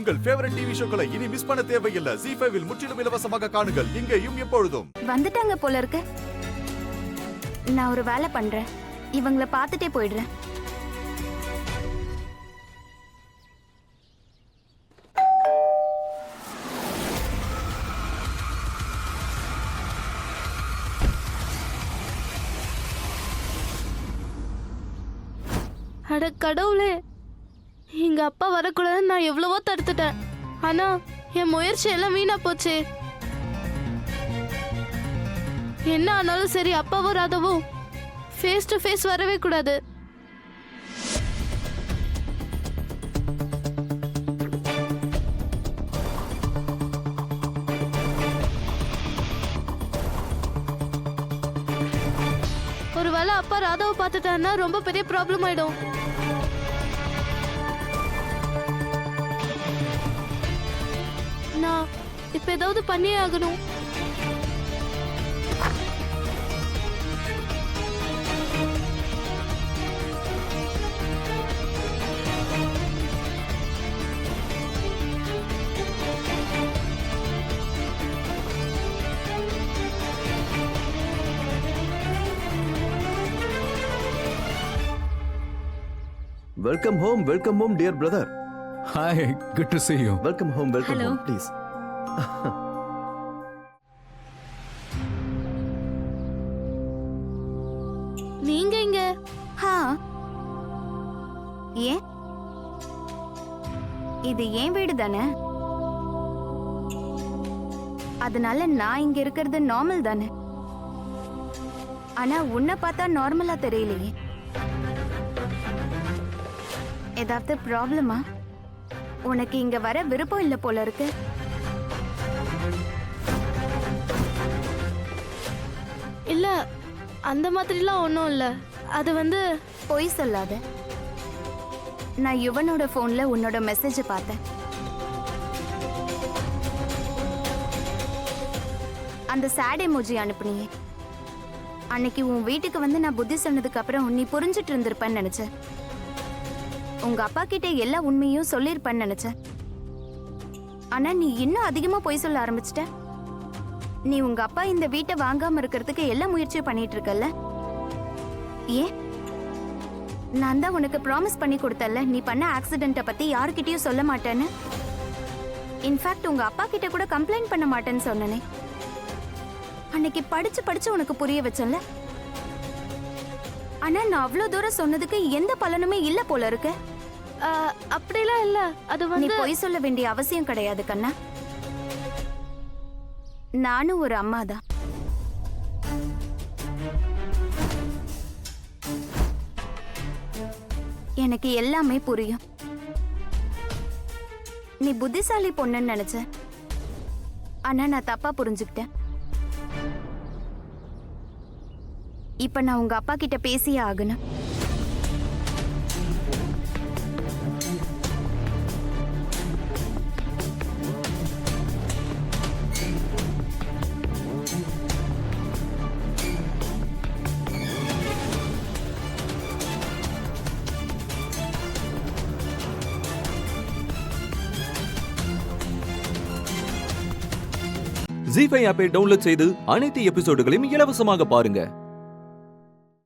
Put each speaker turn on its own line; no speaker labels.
உங்கள் favourite TV ஷோக்களை இனி miss பண்ண தேவையில்லை. ZEE5 இல் முற்றிலும் இலவசமாக காணுங்கள். இங்கேயும் எப்பொழுதும்.
வந்துட்டாங்க போல இருக்கு. நான் ஒரு வேலை பண்றேன். இவங்கள பார்த்துட்டே போயிடுறேன்.
அட கடவுளே, எங்க அப்பா வரக்கூடாதுன்னு நான் எவ்வளவோ தடுத்துட்டேன். ஆனா என் முயற்சி எல்லாம் வீணா போச்சே. என்ன ஆனாலும் சரி, அப்பாவும் ராதாவும் ஃபேஸ் டு ஃபேஸ் வரவே கூடாது. ஒருவேளை அப்பா ராதாவை பார்த்துட்டான்னா ரொம்ப பெரிய ப்ராப்ளம் ஆயிடும். நான் இப்ப ஏதாவது பண்ணியே ஆகணும்.
Welcome home, dear brother.
Hi, good to see you.
Welcome home,
Hello.
please.
நீங்க இங்க?
ஏன்? இது ஏன் வீடு தானே, அதனால நான் இங்க இருக்கிறது நார்மல் தானே. ஆனா உன்னை பார்த்தா நார்மலா தெரியலையே. ஏதாவது ப்ராப்ளமா? உனக்கு இங்க வர விருப்பம் இல்ல போல இருக்கு.
இல்ல, அந்த மாதிரிலாம் ஒன்றும் இல்ல. அது வந்து
பொய் சொல்லாத. நான் யுவனோட போன்ல உன்னோட மெசேஜ் பார்த்தேன். அந்த சேட் எமோஜி அனுப்புனியே, அன்னைக்கு உன் வீட்டுக்கு வந்து நான் புத்தி சொன்னதுக்கு அப்புறம் நீ புரிஞ்சிட்டு இருந்திருப்பேன்னு நினைச்சேன். உங்க அப்பா கிட்ட எல்லா உண்மையும் சொல்லிருப்பேன்னு நினைச்சேன். ஆனா நீ இன்னும் அதிகமா பொய் சொல்ல ஆரம்பிச்சிட்ட. நீ உங்க அப்பா இந்த வீட்டை வாங்காம இருக்கிறதுக்கு எல்லா முயற்சியும் பண்ணிட்டு இருக்கல்ல. ஏன்? நான் தான் உனக்கு ப்ராமிஸ் பண்ணி கொடுத்தல்ல, நீ பண்ண ஆக்சிடென்ட்டை பத்தி யாருக்கிட்டயும் சொல்ல மாட்டேன்னு. இன்ஃபேக்ட் உங்க அப்பா கிட்ட கூட கம்ப்ளைண்ட் பண்ண மாட்டேன்னு சொன்னனே. அன்னைக்கு படிச்சு படிச்சு உனக்கு புரிய வச்சேன்ல. ஆனா நான் அவ்வளவு தூரம் சொன்னதுக்கு எந்த பலனுமே இல்ல போல இருக்கு.
அப்படிலாம் இல்ல. அது
நீ
வந்து
பொய் சொல்ல வேண்டிய அவசியம் கிடையாது கண்ணா. நானும் ஒரு அம்மாதான். எனக்கு எல்லாமே புரியும். நீ புத்திசாலி பொண்ணுன்னு நினைச்ச, ஆனா நான் தப்பா புரிஞ்சுக்கிட்டேன். இப்ப நான் உங்க அப்பா கிட்ட பேசியே ஆகணும்.
ZEE5 ஆப்பை டவுன்லோட் செய்து அனைத்து எபிசோடுகளையும் இலவசமாக பாருங்க.